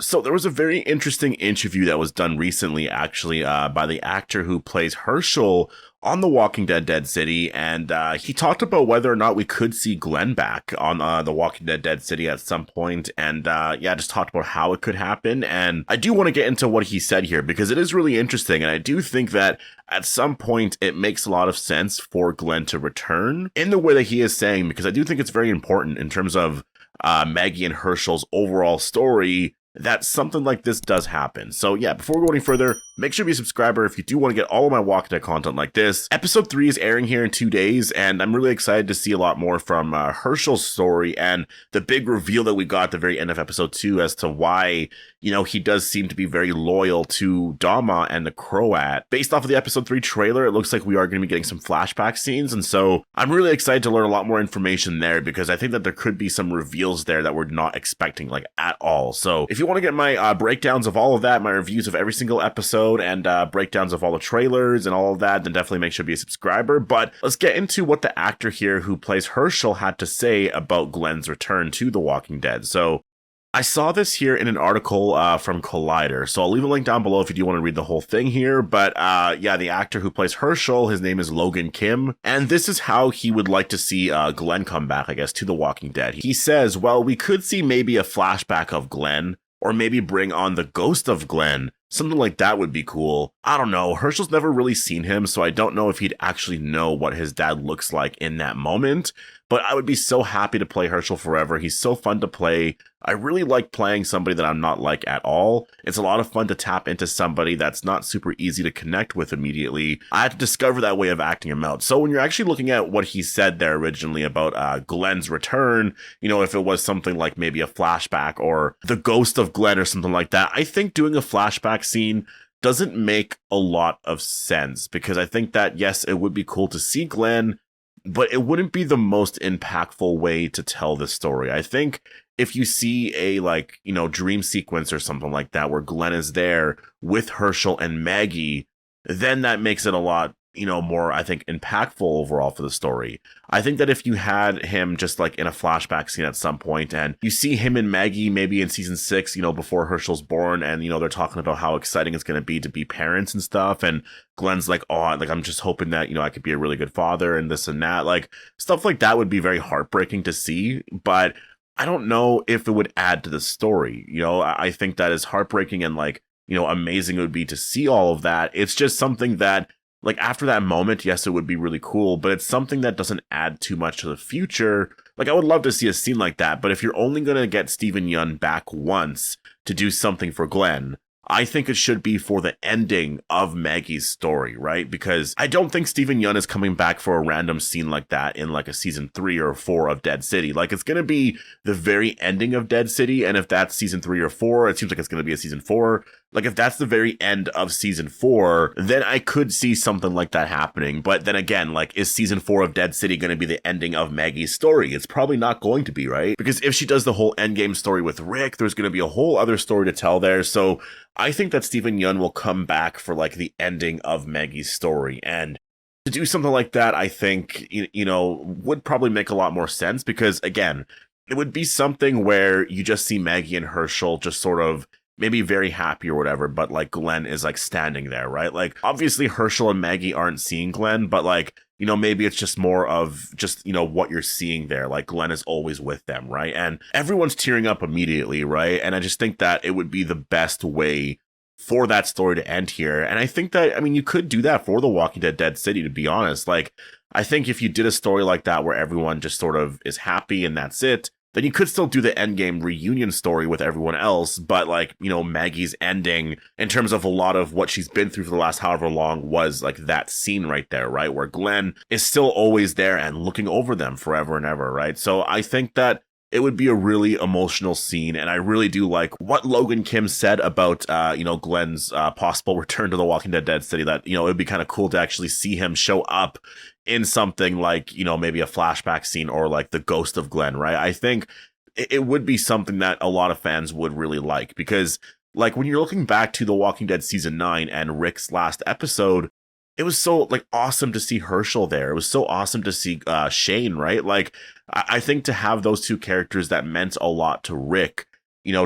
So there was a very interesting interview that was done recently, actually, by the actor who plays Hershel on The Walking Dead Dead City, and he talked about whether or not we could see Glenn back on The Walking Dead Dead City at some point, and yeah, just talked about how it could happen, and I do want to get into what he said here, because it is really interesting, and I do think that at some point it makes a lot of sense for Glenn to return in the way that he is saying, because I do think it's very important in terms of Maggie and Hershel's overall story, that something like this does happen. So yeah, before we go any further, make sure to be a subscriber if you do want to get all of my Walking Dead content like this. Episode 3 is airing here in 2 days, and I'm really excited to see a lot more from Hershel's story and the big reveal that we got at the very end of episode 2 as to why, you know, he does seem to be very loyal to Dama and the Croat. Based off of the episode 3 trailer, it looks like we are going to be getting some flashback scenes, and so I'm really excited to learn a lot more information there, because I think that there could be some reveals there that we're not expecting, like, at all. So if you want to get my breakdowns of all of that, my reviews of every single episode, and breakdowns of all the trailers and all of that, then definitely make sure to be a subscriber. But let's get into what the actor here who plays Hershel had to say about Glenn's return to The Walking Dead. So I saw this here in an article from Collider, so I'll leave a link down below if you do want to read the whole thing here. But yeah, the actor who plays Hershel, his name is Logan Kim, and this is how he would like to see Glenn come back, I guess, to The Walking Dead. He says, well, we could see maybe a flashback of Glenn, or maybe bring on the ghost of Glenn. Something like that would be cool. I don't know. Hershel's never really seen him, so I don't know if he'd actually know what his dad looks like in that moment. But I would be so happy to play Hershel forever. He's so fun to play. I really like playing somebody that I'm not like at all. It's a lot of fun to tap into somebody that's not super easy to connect with immediately. I had to discover that way of acting him out. So when you're actually looking at what he said there originally about Glenn's return, you know, if it was something like maybe a flashback or the ghost of Glenn or something like that, I think doing a flashback scene doesn't make a lot of sense, because I think that, yes, it would be cool to see Glenn, but it wouldn't be the most impactful way to tell the story. I think if you see a, like, you know, dream sequence or something like that where Glenn is there with Hershel and Maggie, then that makes it a lot, you know, more, I think, impactful overall for the story. I think that if you had him just like in a flashback scene at some point, and you see him and Maggie maybe in season 6, you know, before Hershel's born, and, you know, they're talking about how exciting it's going to be parents and stuff, and Glenn's like, oh, like, I'm just hoping that, you know, I could be a really good father and this and that, like, stuff like that would be very heartbreaking to see, but I don't know if it would add to the story. You know, I think that is heartbreaking and, like, you know, amazing it would be to see all of that. It's just something that, like, after that moment, yes, it would be really cool, but it's something that doesn't add too much to the future. Like, I would love to see a scene like that, but if you're only going to get Steven Yeun back once to do something for Glenn, I think it should be for the ending of Maggie's story, right? Because I don't think Steven Yeun is coming back for a random scene like that in, like, a season 3 or 4 of Dead City. Like, it's going to be the very ending of Dead City, and if that's season 3 or 4, it seems like it's going to be a season 4. Like, if that's the very end of season 4, then I could see something like that happening. But then again, like, is season 4 of Dead City going to be the ending of Maggie's story? It's probably not going to be, right? Because if she does the whole endgame story with Rick, there's going to be a whole other story to tell there. So I think that Steven Yeun will come back for, like, the ending of Maggie's story. And to do something like that, I think, you know, would probably make a lot more sense, because, again, it would be something where you just see Maggie and Hershel just sort of maybe very happy or whatever, but, like, Glenn is, like, standing there, right? Like, obviously Hershel and Maggie aren't seeing Glenn, but, like, you know, maybe it's just more of just, you know, what you're seeing there. Like, Glenn is always with them, right? And everyone's tearing up immediately, right? And I just think that it would be the best way for that story to end here. And I think that, I mean, you could do that for The Walking Dead Dead City, to be honest. Like, I think if you did a story like that where everyone just sort of is happy and that's it, then you could still do the endgame reunion story with everyone else, but, like, you know, Maggie's ending, in terms of a lot of what she's been through for the last however long, was, like, that scene right there, right? Where Glenn is still always there and looking over them forever and ever, right? So I think that it would be a really emotional scene, and I really do like what Logan Kim said about, you know, Glenn's possible return to The Walking Dead Dead City, that, you know, it'd be kind of cool to actually see him show up in something like, you know, maybe a flashback scene or, like, the ghost of Glenn, right? I think it would be something that a lot of fans would really like, because, like, when you're looking back to The Walking Dead Season 9 and Rick's last episode, it was so, like, awesome to see Hershel there. It was so awesome to see Shane, right? Like, I think to have those two characters that meant a lot to Rick,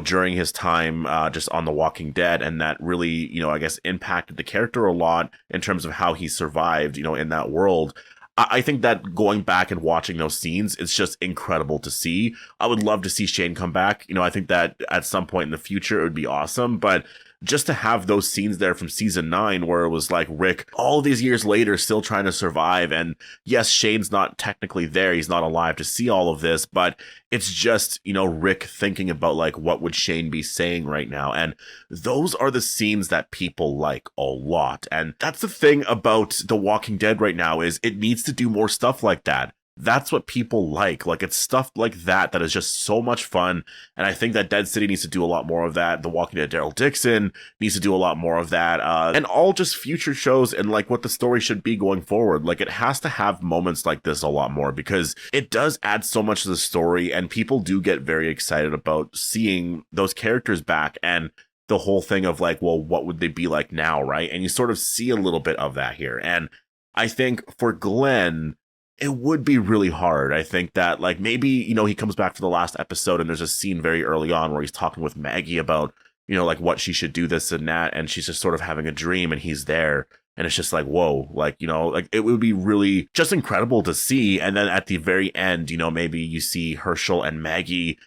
during his time just on The Walking Dead, and that really, I guess impacted the character a lot in terms of how he survived, in that world. I think that going back and watching those scenes, it's just incredible to see. I would love to see Shane come back. I think that at some point in the future, it would be awesome. But just to have those scenes there from season 9 where it was like Rick all these years later still trying to survive, and yes, Shane's not technically there, he's not alive to see all of this, but it's just Rick thinking about like what would Shane be saying right now, and those are the scenes that people like a lot. And that's the thing about The Walking Dead right now, is it needs to do more stuff like that. That's what people like. Like, it's stuff like that that is just so much fun. And I think that Dead City needs to do a lot more of that. The Walking Dead Daryl Dixon needs to do a lot more of that. And all just future shows and like what the story should be going forward. Like, it has to have moments like this a lot more, because it does add so much to the story, and people do get very excited about seeing those characters back, and the whole thing of like, well, what would they be like now, right? And you sort of see a little bit of that here. And I think for Glenn, it would be really hard. I think that like maybe, he comes back for the last episode and there's a scene very early on where he's talking with Maggie about, like what she should do, this and that. And she's just sort of having a dream and he's there. And it's just like, whoa, like, like it would be really just incredible to see. And then at the very end, maybe you see Hershel and Maggie,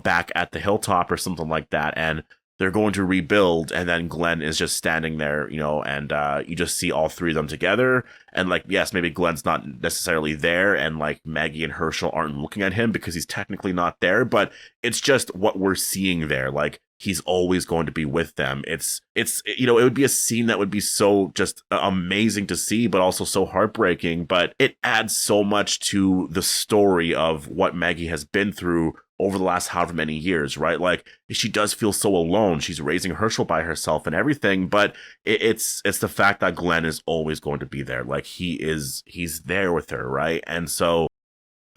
back at the hilltop or something like that. And they're going to rebuild, and then Glenn is just standing there, and you just see all three of them together. And like, yes, maybe Glenn's not necessarily there, and like Maggie and Hershel aren't looking at him because he's technically not there, but it's just what we're seeing there. Like, he's always going to be with them. It's it would be a scene that would be so just amazing to see, but also so heartbreaking. But it adds so much to the story of what Maggie has been through over the last however many years, right? Like, she does feel so alone. She's raising Hershel by herself and everything, but it's the fact that Glenn is always going to be there. Like, he's there with her, right? And so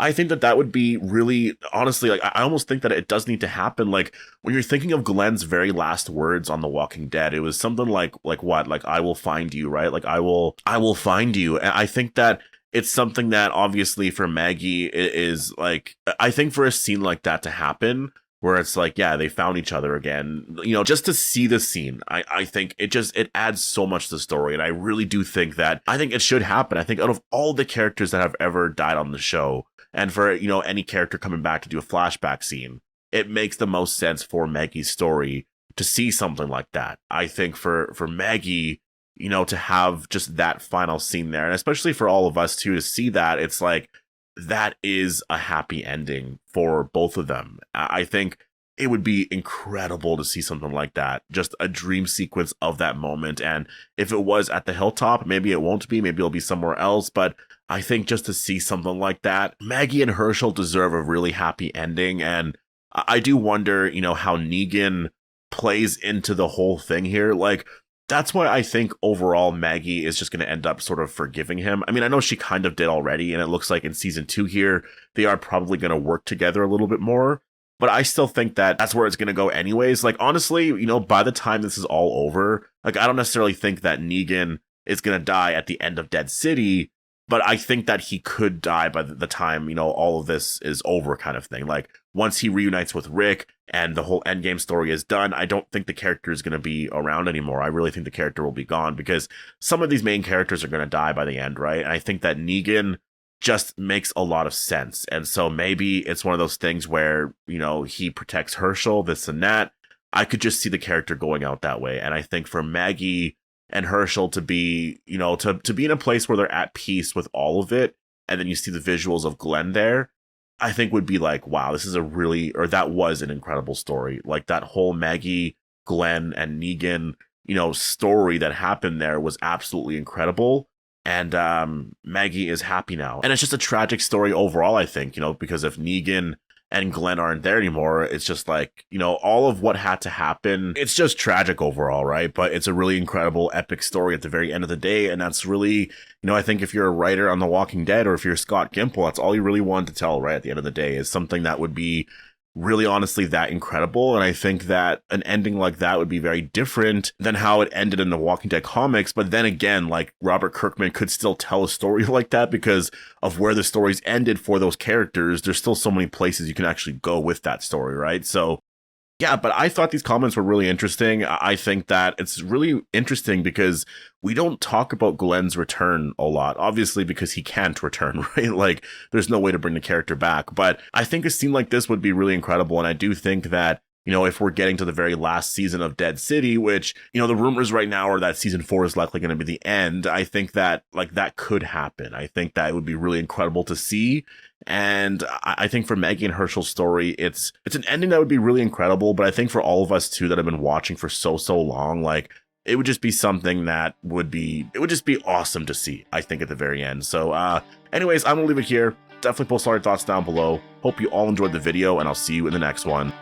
I think that would be really, honestly, like, I almost think that it does need to happen. Like, when you're thinking of Glenn's very last words on The Walking Dead, it was something like what? Like, I will find you, right? Like, I will find you. And I think that it's something that obviously for Maggie is like, I think for a scene like that to happen, where it's like, yeah, they found each other again, just to see the scene, I think it adds so much to the story. And I really do think that, I think it should happen. I think out of all the characters that have ever died on the show, and for, any character coming back to do a flashback scene, it makes the most sense for Maggie's story to see something like that. I think for Maggie, to have just that final scene there, and especially for all of us too, to see that, it's like, that is a happy ending for both of them. I think it would be incredible to see something like that, just a dream sequence of that moment. And if it was at the hilltop, maybe it won't be, maybe it'll be somewhere else, but I think just to see something like that, Maggie and Hershel deserve a really happy ending. And I do wonder, how Negan plays into the whole thing here. Like, that's why I think overall Maggie is just going to end up sort of forgiving him. I mean, I know she kind of did already, and it looks like in season 2 here, they are probably going to work together a little bit more. But I still think that that's where it's going to go anyways. Like, honestly, by the time this is all over, like, I don't necessarily think that Negan is going to die at the end of Dead City, but I think that he could die by the time, all of this is over, kind of thing. Like, once he reunites with Rick and the whole endgame story is done, I don't think the character is going to be around anymore. I really think the character will be gone, because some of these main characters are going to die by the end, right? And I think that Negan just makes a lot of sense. And so maybe it's one of those things where, he protects Hershel, this and that. I could just see the character going out that way. And I think for Maggie and Hershel to be, to be in a place where they're at peace with all of it, and then you see the visuals of Glenn there, I think would be like, wow, this is that was an incredible story. Like, that whole Maggie, Glenn, and Negan, story that happened there was absolutely incredible. And Maggie is happy now. And it's just a tragic story overall, I think, because if Negan and Glenn aren't there anymore, it's just like, all of what had to happen, it's just tragic overall, right? But it's a really incredible, epic story at the very end of the day. And that's really, I think if you're a writer on The Walking Dead, or if you're Scott Gimple, that's all you really wanted to tell, right? At the end of the day, is something that would be really honestly that incredible. And I think that an ending like that would be very different than how it ended in the Walking Dead comics. But then again, like, Robert Kirkman could still tell a story like that because of where the stories ended for those characters. There's still so many places you can actually go with that story, right? So Yeah, but I thought these comments were really interesting. I think that it's really interesting because we don't talk about Glenn's return a lot, obviously because he can't return, right? Like, there's no way to bring the character back. But I think a scene like this would be really incredible. And I do think that, you know, if we're getting to the very last season of Dead City, which, you know, the rumors right now are that season 4 is likely going to be the end. I think that, like, that could happen. I think that it would be really incredible to see. And I think for Maggie and Hershel's story, it's an ending that would be really incredible. But I think for all of us too that have been watching for so long, like, it would just be something that would just be awesome to see, I think, at the very end. So anyways, I'm gonna leave it here. Definitely post all your thoughts down below. Hope you all enjoyed the video, and I'll see you in the next one.